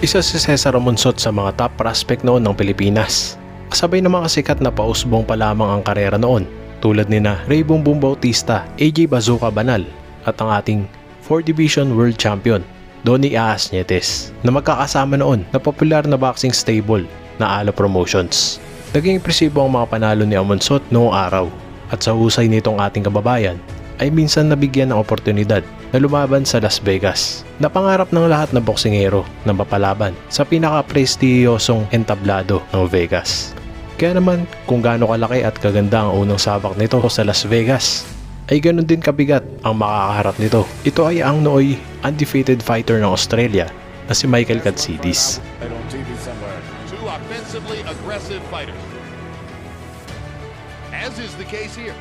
Isa si CZAR AMONSOT sa mga top prospect noon ng Pilipinas. Kasabay ng mga sikat na pausbong pa lamang ang karera noon, tulad nina Ray Bumbong Bautista, AJ Bazooka Banal, at ang ating 4 Division World Champion, Donnie Aas Nietes, na magkakasama noon na popular na boxing stable na Ala Promotions. Naging impresibo ang mga panalo ni AMONSOT noong araw, at sa husay nitong ating kababayan ay minsan nabigyan ng oportunidad na lumaban sa Las Vegas, na pangarap ng lahat na boksingero na mapalaban sa pinaka-prestiyosong entablado ng Vegas. Kaya naman kung gaano kalaki at kaganda ang unang sabak nito sa Las Vegas, ay ganun din kabigat ang makakaharap nito. Ito ay ang nooy undefeated fighter ng Australia na si MICHEAL KATSIDIS. Two offensively aggressive fighters. As is the case here.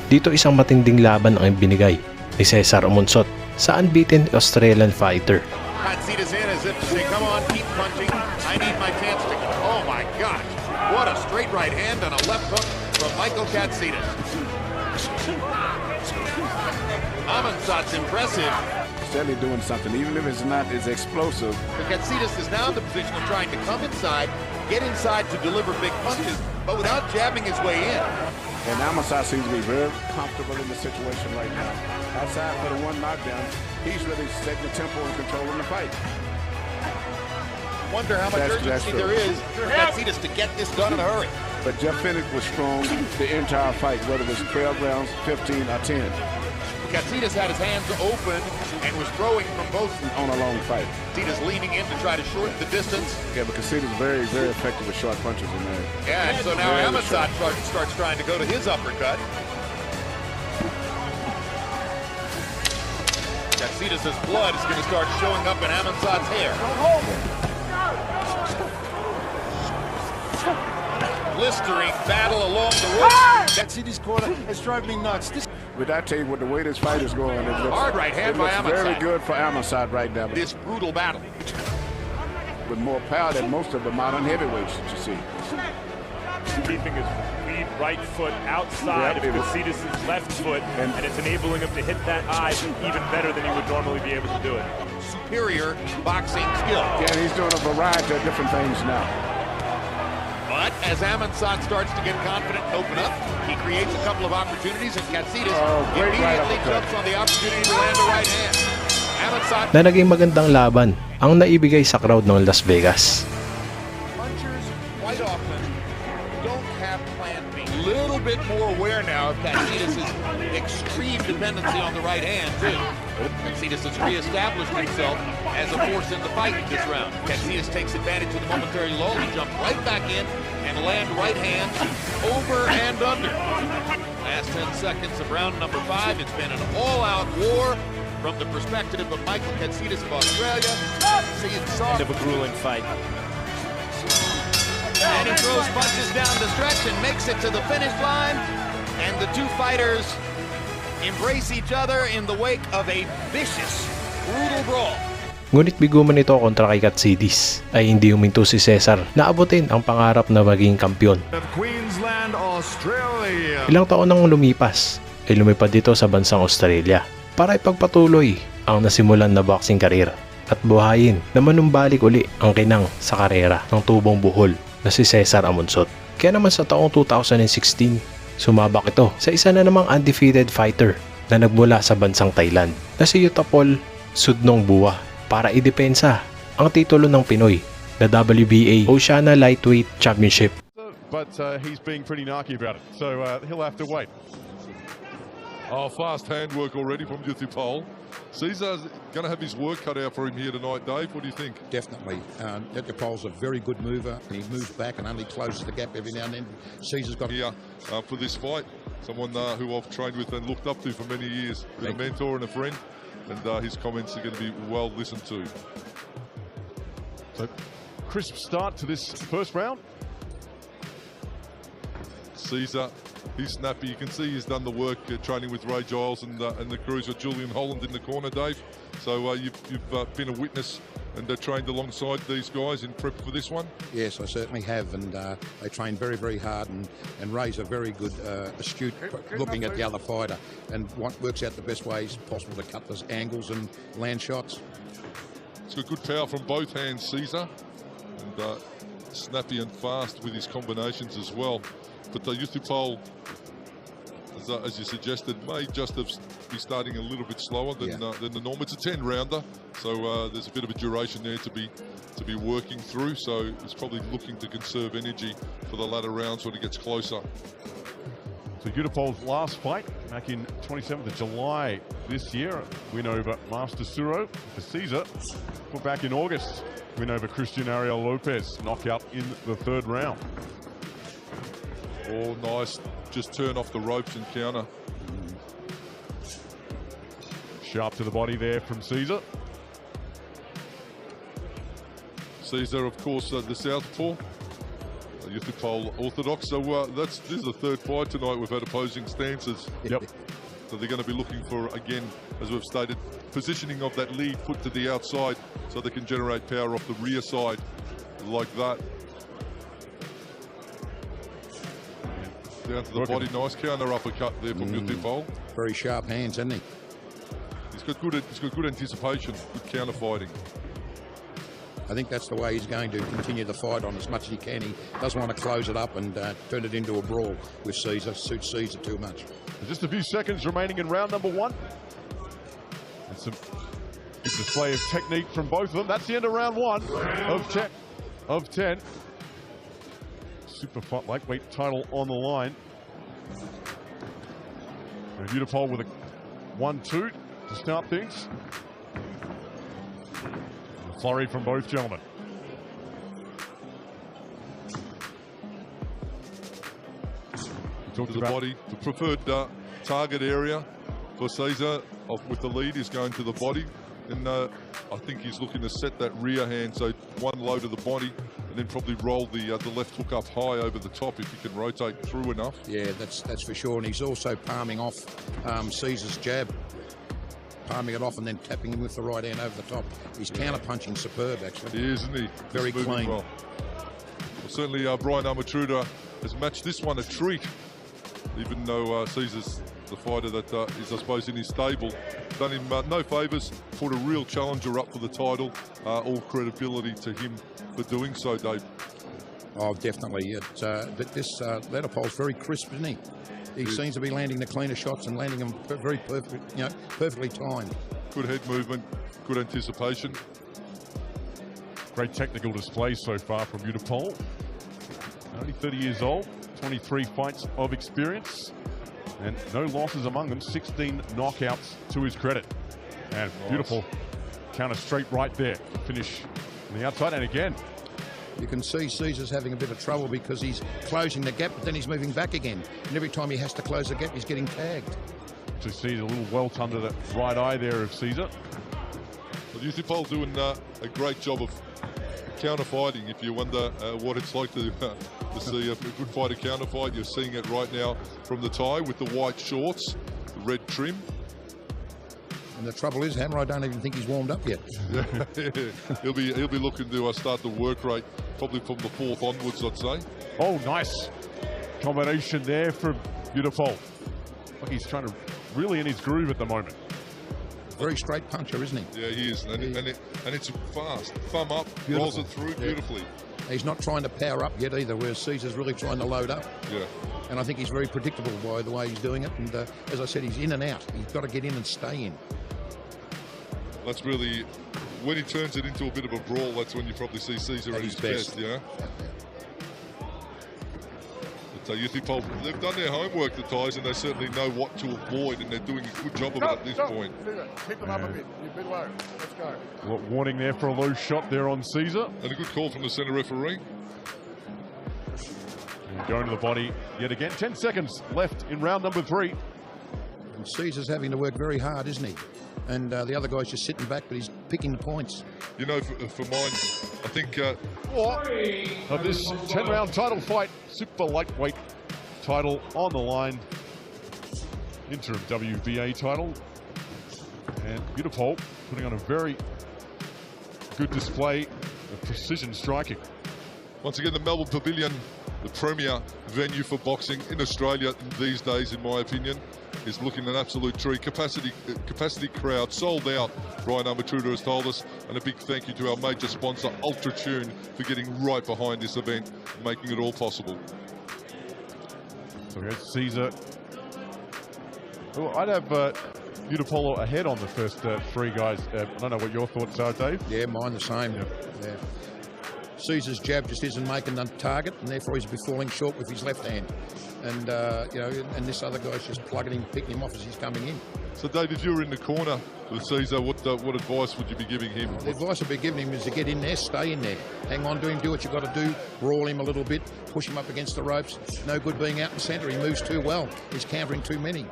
Dito isang matinding laban ang binigay ni CZAR AMONSOT sa unbeaten Australian fighter. Katsidis in as if to say, come on, keep punching. I need my chance to... Oh my gosh. What a straight right hand and a left hook from MICHEAL KATSIDis. AMONSOT's impressive. Steadily doing something, even if it's not as explosive. Katsidis is now in the position of trying to come inside, get inside to deliver big punches, but without jabbing his way in. And AMONSOT seems to be very comfortable in the situation right now. Outside for the one knockdown, he's really setting the tempo and controlling the fight. Wonder how much urgency there is for Katsidis to get this done in a hurry. But Jeff Fennick was strong the entire fight, whether it was 12 rounds, 15, or 10. Katsidis had his hands open and was throwing from both on a long fight. Katsidis leaning in to try to shorten the distance. Yeah, but Katsidis is very, very effective with short punches in there. Yeah, and so now AMONSOT starts trying to go to his uppercut. Katsidis' blood is going to start showing up in AMONSOT's hair. Blistering battle along the road. Katsidis' corner is driving me nuts. But I tell you what, the way this fight is going, it looks, hard right hand by AMONSOT. Very good for AMONSOT right now. This brutal battle. With more power than most of the modern heavyweights that you see. Keeping his lead right foot outside of Katsidis' left foot, and it's enabling him to hit that eye even better than he would normally be able to do it. Superior boxing skill. Yeah, he's doing a variety of different things now. But as AMONSOT starts to get confident and open up, he creates a couple of opportunities, and Katsidis immediately jumps on the opportunity to land a right hand. AMONSOT na naging magandang laban ang naibigay sa crowd ng Las Vegas. Punchers quite often don't have plan B. Little bit more aware now of Katsidis' extreme dependency on the right hand, too. Katsidis has reestablished himself as a force in the fight this round. Katsidis takes advantage of the momentary lull to jump right back in and land right hand over and under. Last 10 seconds of round number 5. It's been an all-out war from the perspective of MICHEAL KATSIDIS of Australia. End of a grueling fight. And he throws punches down the stretch and makes it to the finish line. And the two fighters embrace each other in the wake of a vicious, brutal brawl. Ngunit bigo man ito kontra kay KATSIDIS ay hindi huminto si CZAR na abutin ang pangarap na maging kampyon. Queensland, Australia. Ilang taon nang lumipas ay lumipad dito sa bansang Australia para ipagpatuloy ang nasimulan na boxing career at buhayin na manumbalik uli ang kinang sa karera ng tubong buhol na si CZAR AMONSOT. Kaya naman sa taong 2016, sumabak ito sa isa na namang undefeated fighter na nagmula sa bansang Thailand na si YUTTHAPOL SUDNONGBUA para idepensa ang titulo ng Pinoy na WBA Oceana Lightweight Championship. But he's being pretty narky about it, so he'll have to wait. Oh, fast handwork already from YUTTHAPOL. CZAR's going to have his work cut out for him here tonight, Dave. What do you think? Definitely. YUTTHAPOL's a very good mover. He moves back and only closes the gap every now and then. CZAR's got... Here for this fight, someone who I've trained with and looked up to for many years. A mentor and a friend, and his comments are going to be well listened to. So, crisp start to this first round. CZAR, he's snappy. You can see he's done the work training with Ray Giles and the cruiser Julian Holland in the corner, Dave. So you've been a witness and trained alongside these guys in prep for this one. Yes, I certainly have, and they train very, very hard, and Ray's a very good, astute looking at the other fighter and works out the best ways possible to cut those angles and land shots. He's got good power from both hands, Caesar, and snappy and fast with his combinations as well. But the YUTTHAPOL, as you suggested, may just be starting a little bit slower than the norm. It's a 10-rounder, so there's a bit of a duration there to be working through. So it's probably looking to conserve energy for the latter rounds when it gets closer. So YUTTHAPOL's last fight back in 27th of July this year, win over Master Suro. For Caesar, put back in August, win over Christian Ariel Lopez, knockout in the 3rd round. Oh, nice. Just turn off the ropes and counter. Sharp to the body there from Caesar. Caesar, of course, the southpaw. YUTTHAPOL orthodox. So this is the 3rd fight tonight. We've had opposing stances. Yep. So they're going to be looking for, again, as we've stated, positioning of that lead foot to the outside so they can generate power off the rear side like that. Down to the body, nice counter uppercut there from YUTTHAPOL. Very sharp hands, hasn't he? He's got good anticipation, good counter fighting. I think that's the way he's going to continue the fight on as much as he can. He doesn't want to close it up and turn it into a brawl with Caesar. Suits Caesar too much. Just a few seconds remaining in round number 1. And some display of technique from both of them. That's the end of round 1 of 10. Super fight, lightweight title on the line. And YUTTHAPOL with a 1-2 to start things. A flurry from both gentlemen. To the body, the preferred target area for Caesar with the lead is going to the body. And I think he's looking to set that rear hand, so one low to the body, and then probably roll the left hook up high over the top if he can rotate through enough. Yeah, that's for sure. And he's also palming off Caesar's jab, palming it off and then tapping him with the right hand over the top. He's counter-punching superb, actually. He is, isn't he? Very clean. Well, certainly Brian Armatruda has matched this one a treat, even though Caesar's the fighter that is, I suppose, in his stable. Done him no favours, put a real challenger up for the title. All credibility to him for doing so, Dave. Oh, definitely. But this YUTTHAPOL's very crisp, isn't he? He seems to be landing the cleaner shots and landing them very perfectly timed. Good head movement, good anticipation. Great technical display so far from YUTTHAPOL. Only 30 years old, 23 fights of experience, and no losses among them, 16 knockouts to his credit. And nice. Beautiful counter straight right there. Finish on the outside, and again. You can see Caesar's having a bit of trouble because he's closing the gap, but then he's moving back again. And every time he has to close the gap, he's getting tagged. To see a little welt under the right eye there of Caesar. Well, YUTTHAPOL doing a great job of counter fighting. If you wonder what it's like to see a good fighter counter fight, you're seeing it right now from the Thai with the white shorts, the red trim. And the trouble is, Hammer, I don't even think he's warmed up yet. he'll be looking to start the work rate probably from the 4th onwards, I'd say. Oh, nice combination there from YUTTHAPOL. Like he's trying to really in his groove at the moment. Very straight puncher, isn't he? Yeah, he is, and it's fast. Thumb up, beautiful. Rolls it through beautifully. He's not trying to power up yet either, whereas Caesar's really trying to load up. Yeah. And I think he's very predictable by the way he's doing it. And as I said, he's in and out. He's got to get in and stay in. That's really, when he turns it into a bit of a brawl, that's when you probably see Caesar at his best, yeah? But YUTTHAPOL, they've done their homework, the Thais, and they certainly know what to avoid, and they're doing a good job of it at this point. Keep them up a bit. You're a bit low. Let's go. Warning there for a low shot there on Caesar. And a good call from the centre referee. And going to the body yet again. 10 seconds left in round number 3. And Caesar's having to work very hard, isn't he? And the other guy's just sitting back, but he's picking the points. You know, for mine, I think... of this 10-round title fight, super lightweight title on the line. Interim WBA title. And YUTTHAPOL putting on a very good display of precision striking. Once again, the Melbourne Pavilion the premier venue for boxing in Australia these days, in my opinion. Is looking an absolute treat. Capacity crowd, sold out, Brian Armatruda has told us. And a big thank you to our major sponsor, Ultra Tune, for getting right behind this event, making it all possible. So we got Caesar. Well, I'd have YUTTHAPOL ahead on the first three guys. I don't know what your thoughts are, Dave. Yeah, mine the same. Yeah. Caesar's jab just isn't making the target, and therefore he's falling short with his left hand. And you know, and this other guy's just plugging him, picking him off as he's coming in. So, Dave, if you were in the corner with Caesar, what advice would you be giving him? The advice I'd be giving him is to get in there, stay in there, hang on to him, do what you've got to do, brawl him a little bit, push him up against the ropes. No good being out in centre. He moves too well. He's countering too many.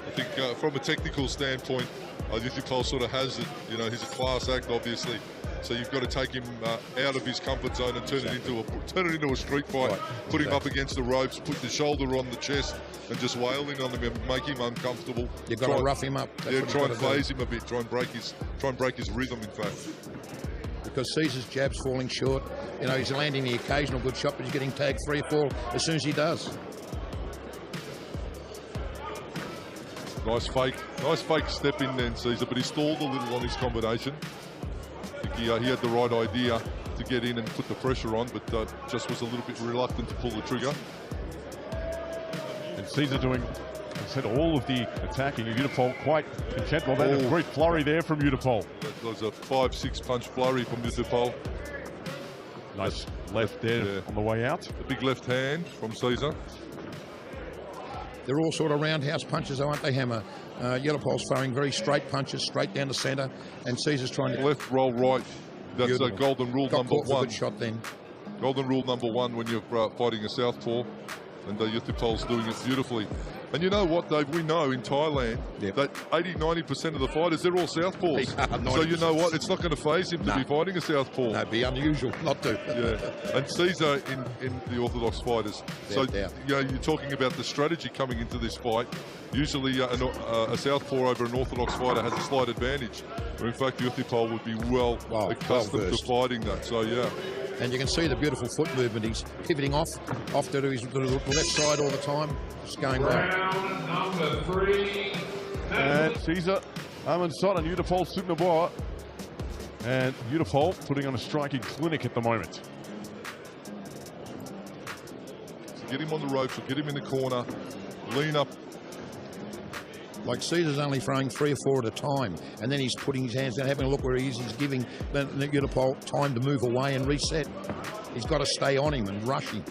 I think from a technical standpoint, YUTTHAPOL sort of has it. You know, he's a class act, obviously. So you've got to take him out of his comfort zone and turn it into a street fight. Right. Put him up against the ropes, put the shoulder on the chest, and just wailing on him and make him uncomfortable. You've got to rough him up. Yeah, try and phase him a bit. Try and break his rhythm. In fact, because Caesar's jab's falling short. You know, he's landing the occasional good shot, but he's getting tagged 3 or 4 as soon as he does. Nice fake step in then, Caesar, but he stalled a little on his combination. I think he had the right idea to get in and put the pressure on, but just was a little bit reluctant to pull the trigger. And Caesar doing, I said, all of the attacking. YUTTHAPOL quite content. Well, that's a great flurry there from YUTTHAPOL. That was a 5-6 punch flurry from YUTTHAPOL. Nice left there on the way out. A big left hand from Caesar. They're all sort of roundhouse punches, aren't they, Hammer? YUTTHAPOL's throwing very straight punches, straight down the centre, and Caesar's trying to... Left, roll right. That's a golden rule number 1. Good shot then. Golden rule number 1 when you're fighting a southpaw, and YUTTHAPOL's doing it beautifully. And you know what, Dave? We know in Thailand that 80-90% of the fighters, they're all southpaws. So you know what? It's not going to faze him to be fighting a southpaw. No, it'd be unusual not to. Yeah. And Caesar in the orthodox fighters. So you know, you're talking about the strategy coming into this fight. Usually a southpaw over an orthodox fighter has a slight advantage. In fact, YUTTHAPOL would be well accustomed to fighting that. So yeah. And you can see the beautiful foot movement. He's pivoting off to his left side all the time. Just going right. Round number 3. And CZAR AMONSOT and YUTTHAPOL SUDNONGBUA. And YUTTHAPOL putting on a striking clinic at the moment. So get him on the ropes or get him in the corner. Lean up. Like Caesar's only throwing 3 or 4 at a time, and then he's putting his hands down, having a look where he is. He's giving YUTTHAPOL time to move away and reset. He's got to stay on him and rush him.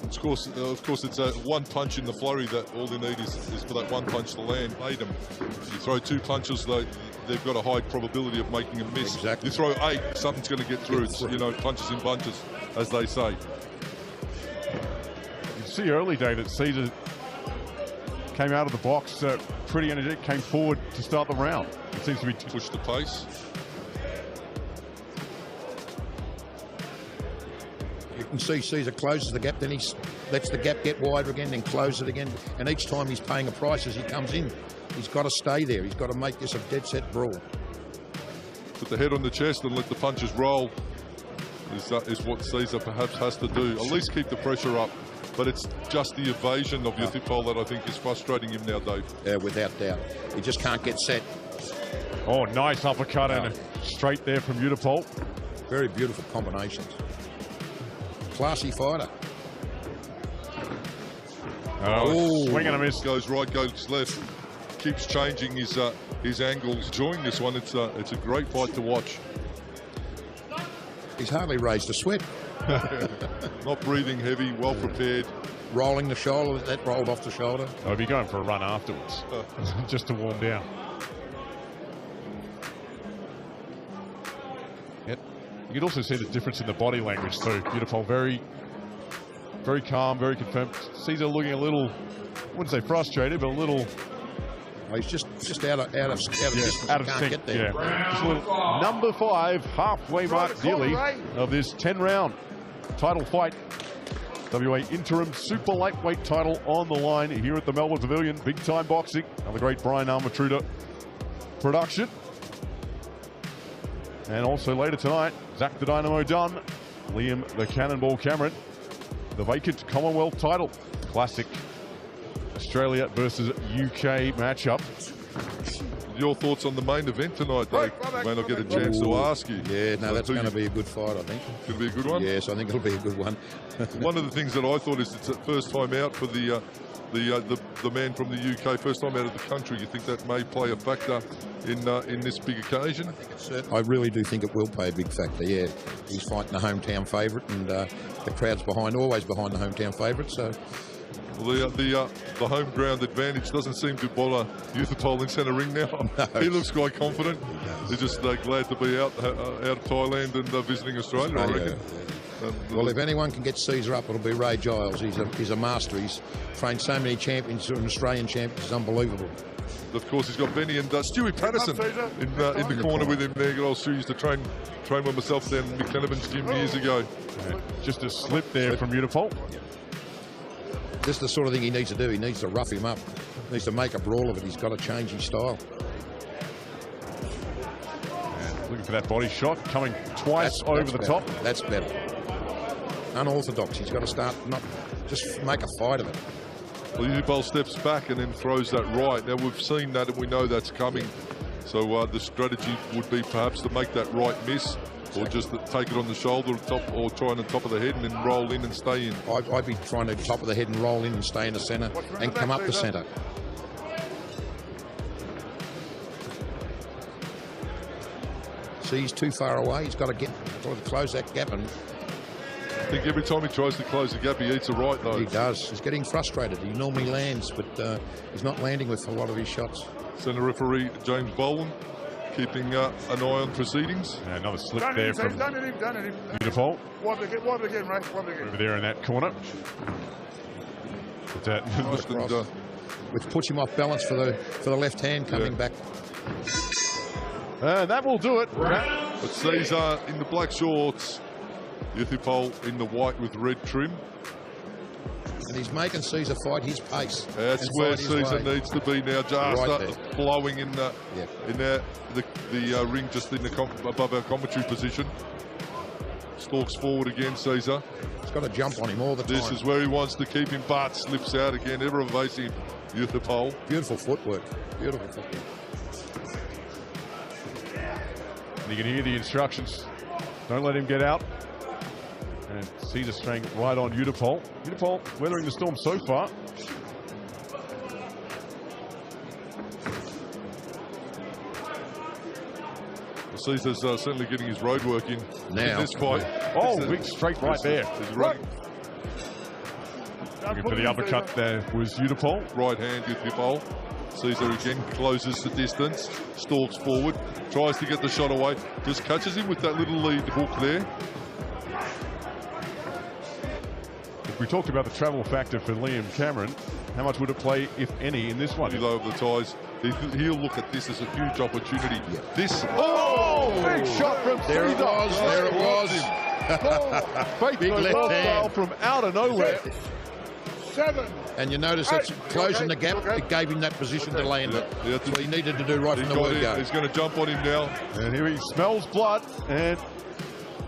Of course, it's a one punch in the flurry that all they need is for that one punch to land. Made them. If you throw 2 punches, they've got a high probability of making a miss. Exactly. You throw 8, something's going to get through. It's, you know, punches in bunches, as they say. You see early, Dave, that Caesar came out of the box pretty energetic, came forward to start the round. It seems to be pushed the pace. You can see Caesar closes the gap, then he lets the gap get wider again, then closes it again. And each time he's paying a price as he comes in. He's got to stay there. He's got to make this a dead set brawl. Put the head on the chest and let the punches roll is what Caesar perhaps has to do. At least keep the pressure up. But it's just the evasion of YUTTHAPOL that I think is frustrating him now, Dave. Yeah, without doubt. He just can't get set. Oh, nice uppercut and straight there from YUTTHAPOL. Very beautiful combinations. Classy fighter. Oh, swing and a miss. Goes right, goes left. Keeps changing his angles. Enjoying this one. It's a great fight to watch. He's hardly raised a sweat. Not breathing heavy, well prepared. Rolling the shoulder, that rolled off the shoulder. I'll be going for a run afterwards, just to warm down. Yep. You can also see the difference in the body language too. YUTTHAPOL very, very calm, very confirmed. Caesar looking a little, I wouldn't say frustrated, but a little. Oh, he's just out of distance. Out of Can't sync. get there. Yeah. Just a little number 5, halfway mark nearly of this 10-round title fight. WA interim super lightweight title on the line here at the Melbourne Pavilion. Big time boxing on the great Brian Armatruda production. And also later tonight, Zach the Dynamo Dunn, Liam the Cannonball Cameron the vacant Commonwealth title. Classic Australia versus UK matchup. Your thoughts on the main event tonight, Dave? May not get a chance to ask you. Yeah, no, that's going to be a good fight, I think. Could be a good one? Yes, I think it'll be a good one. One of the things that I thought is it's the first time out for the man from the UK, first time out of the country. You think that may play a factor in this big occasion? I really do think it will play a big factor, yeah. He's fighting a hometown favourite, and the crowd's always behind the hometown favourite, so... Well, the home ground advantage doesn't seem to bother YUTTHAPOL in centre ring now. No. He looks quite confident. They're just glad to be out of Thailand and visiting Australia, I reckon. Well, if anyone can get CZAR up, it'll be Ray Giles. He's a master. He's trained so many champions, Australian champions. It's unbelievable. Of course, he's got Benny and Stewie Patterson in the corner with him there. Good old Stewie used to train with myself down in McKennaman's gym years ago. Yeah, just a slip there from YUTTHAPOL. This is the sort of thing he needs to do. He needs to rough him up. He needs to make a brawl of it. He's got to change his style. And looking for that body shot, coming twice over the top. That's better. Unorthodox. He's got to start, not just make a fight of it. Well, YUTTHAPOL steps back and then throws that right. Now, we've seen that and we know that's coming. So the strategy would be perhaps to make that right miss, or just take it on the shoulder or try on the top of the head and then roll in and stay in. I'd be trying to top of the head and roll in and stay in the centre and come up the centre. See, he's too far away. He's got to close that gap. And I think every time he tries to close the gap, he eats a right, though. He does. He's getting frustrated. He normally lands, but he's not landing with a lot of his shots. Centre referee James Boland keeping an eye on proceedings. And another slip there from YUTTHAPOL. Over there in that corner. Which puts him off balance for the left hand coming back. And that will do it. But CZAR in the black shorts, YUTTHAPOL in the white with red trim. And he's making CZAR fight his pace. That's where CZAR needs to be now. Just blowing in the ring, just above our commentary position. Stalks forward again, CZAR. He's got to jump on him all the time. This is where he wants to keep him, but slips out again. Ever evasive YUTTHAPOL. Beautiful footwork. Beautiful footwork. And you can hear the instructions. Don't let him get out. And CZAR staying right on YUTTHAPOL. YUTTHAPOL weathering the storm so far. CZAR's certainly getting his road work in this fight. Oh, big straight right there. He's running. Looking for the uppercut there was YUTTHAPOL. Right hand YUTTHAPOL. CZAR again closes the distance, stalks forward, tries to get the shot away, just catches him with that little lead hook there. If we talked about the travel factor for Liam Cameron, how much would it play, if any, in this one? He's over the ties. He'll look at this as a huge opportunity. Yeah. This, big shot from There it CZAR. was. There it was. Big left hand from out of nowhere. 7. And you notice that's closing the gap. It gave him that position to land it. That's what he needed to do right from the word go. He's going to jump on him now. And here he smells blood. And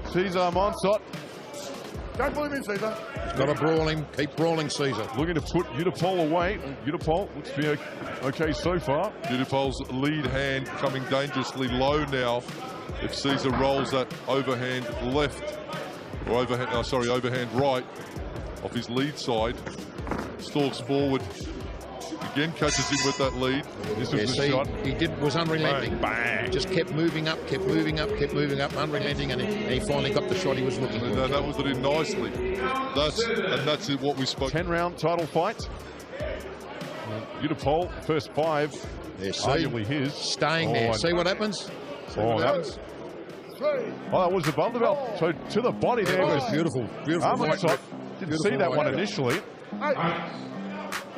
CZAR AMONSOT. Don't pull him in, CZAR. He's got to brawl him. Keep brawling, CZAR. Looking to put YUTTHAPOL away. YUTTHAPOL looks to be okay so far. YUTTHAPOL's lead hand coming dangerously low now. If CZAR rolls that overhand left, or overhand right off his lead side, stalks forward, again catches him with that lead. This was the shot. He was unrelenting. Bang. Just kept moving up, unrelenting, and he finally got the shot he was looking for. And that was it in nicely. That's what we spoke. 10-round title fight. YUTTHAPOL, first 5, arguably his. Staying there. See what happens? That was above the belt. So to the body there. It was beautiful. AMONSOT didn't see that one initially.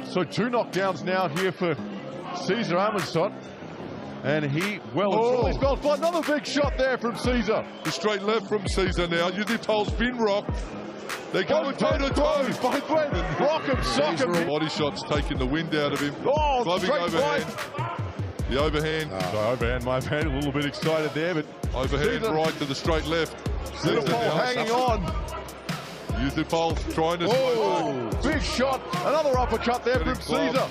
So 2 knockdowns now here for CZAR AMONSOT. And he truly smells blood. Another big shot there from CZAR. The straight left from CZAR now. YUTTHAPOL's been rocked. They're going toe-to-toe. Both ways. Rock him, sock him. Body shots taking the wind out of him. Oh, straight overhand. The overhand. Overhand, my man, a little bit excited there, but overhand right to the straight left. YUTTHAPOL hanging on. YUTTHAPOL trying to... Oh, big shot. Another uppercut there from CZAR.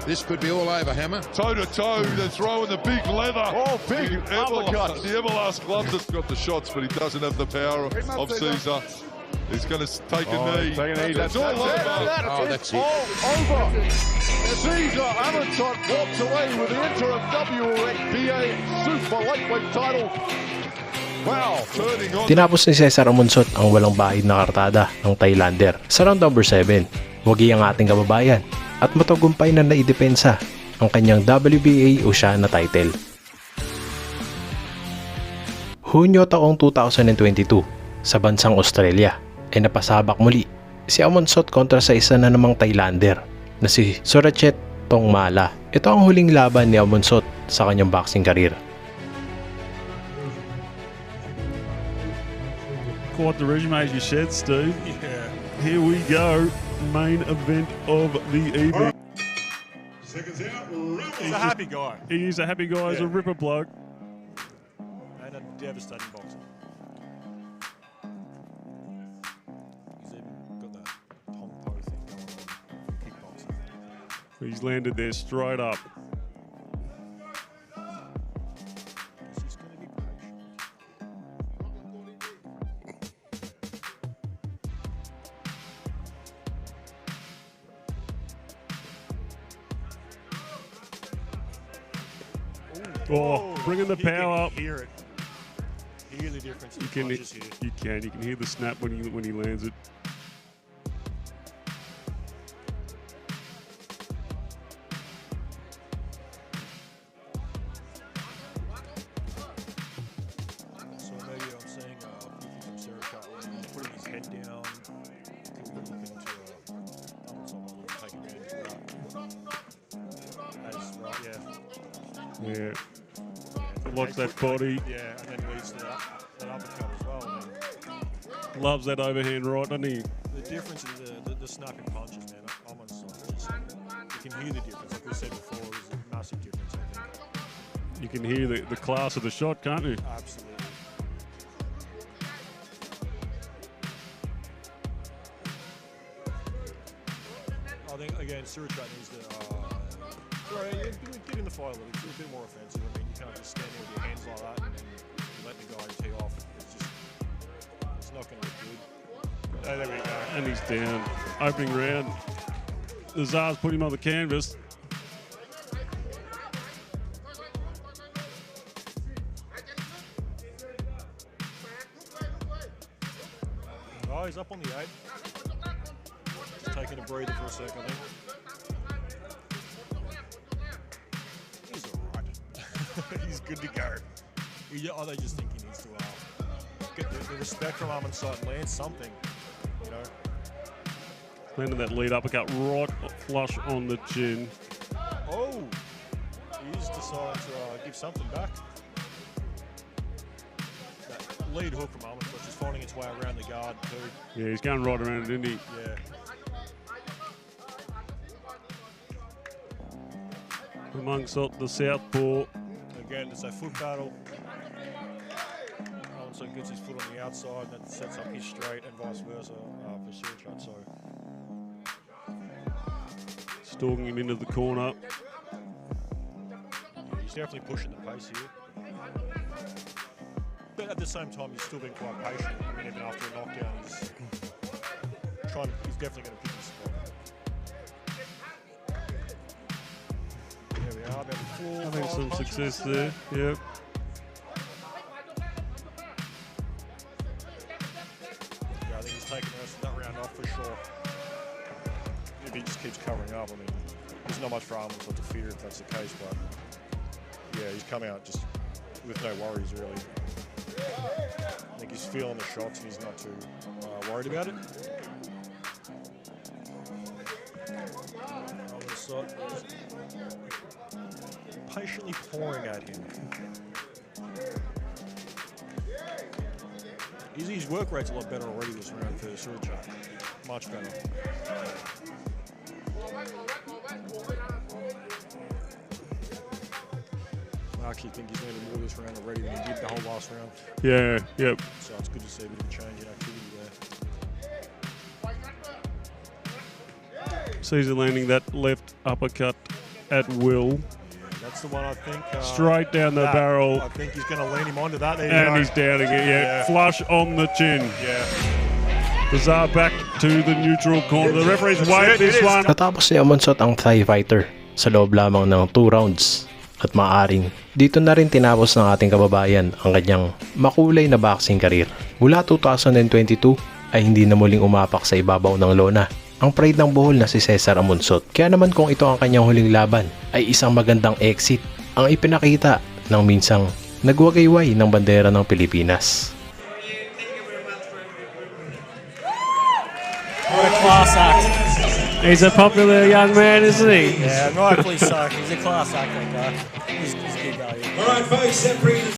This could be all over, Hammer. Toe-to-toe, they're throwing the big leather. Oh, big uppercut. The Everlast gloves has got the shots, but he doesn't have the power of CZAR. He's going to take a knee. That's all over. That's it. All over. CZAR AMONSOT walks away with the interim WBA Super Lightweight title. Wow. Turning on. Tinapos ni CZAR AMONSOT ang walang bahid na kartada ng Thailander sa round number 7. Wagi ang ating kababayan at matagumpay na naidepensa ang kanyang WBA Oceana title. Hunyo taong 2022 sa bansang Australia ay napasabak muli si AMONSOT kontra sa isa na namang Thailander na si Sorachet Tongmala. Ito ang huling laban ni AMONSOT sa kanyang boxing career. Quite the resume you said, Steve. Yeah. Here we go. Main event of the evening. He's a happy guy. He is a happy guy. He's a ripper bloke. And a devastating boxer. He's even got that Hong Po thing going on, kickboxing. He's landed there straight up. He's going to be patient. Oh, bringing the power up. Hear it. Hear the difference in You can, punches here. you can hear the snap when he lands it. So maybe I'm saying from Sarah putting his head down, looking to AMONSOT take advantage of that. That's right, yeah. Yeah. Locks that body. Yeah, and then leads to that uppercut as well. Loves that overhand right, doesn't he? The difference is the snapping punches, man. AMONSOT, you can hear the difference. Like we said before, there's a massive difference, I think. You can hear the class of the shot, can't you? Absolutely. I think, again, Surachat needs to get in the fight a little bit. It's a bit more offensive. I mean, you can't just stand there with your hands like that and then let the guy tee off. It's not going to look good. Oh, there we go. And he's down. Opening round. The Czar's put him on the canvas. Oh, he's up on the 8. Just taking a breather for a second, I think. He's alright. He's good to go. I just think he needs to get the respect from AMONSOT and land something, you know. Landed that lead uppercut right flush on the chin. Oh, he's decided to give something back. That lead hook from AMONSOT just finding its way around the guard too. Yeah, he's going right around it, isn't he? Yeah. AMONSOT, the southpaw. Again, it's a foot battle. AMONSOT gets his foot on the outside and that sets up his straight and vice versa for Surachat. So Stalking him into the corner. yeah, he's definitely pushing the pace here. But at the same time, he's still been quite patient. I mean, even after a knockdown, he's definitely going to pick his spot. There we are, about the floor. Having some punches. success there. Yep. Yeah, I think he's taking the rest of that round off for sure. If he just keeps covering up, I mean, there's not much for AMONSOT to fear if that's the case, but yeah, he's come out just with no worries, really. I think he's feeling the shots and he's not too worried about it. AMONSOT patiently pouring at him. His work rate's a lot better already this round for Surachat. Much better. I actually think he's landed more this round already than he did the whole last round. Yeah, yep. So it's good to see a bit of a change in activity there. Caesar landing that left uppercut at will. That's the one I think. Straight down the barrel. I think he's going to lean him onto that. There you And go. he's down again. Yeah, flush on the chin. Yeah. CZAR back to the neutral corner. The referee's waved this one. Natapos ni Amonsot ang Thai fighter sa loob lamang ng 2 rounds. At maaring dito na rin tinapos ng ating kababayan ang kanyang makulay na boxing career. Mula 2022 ay hindi na muling umapak sa ibabaw ng lona ang pride ng bohol na si CZAR Amonsot. Kaya naman kung ito ang kanyang huling laban ay isang magandang exit ang ipinakita ng minsang nagwagayway ng bandera ng Pilipinas. What a class act. He's a popular young man, isn't he? Yeah, rightfully so. He's a class act, that guy. He's good value. All right, folks,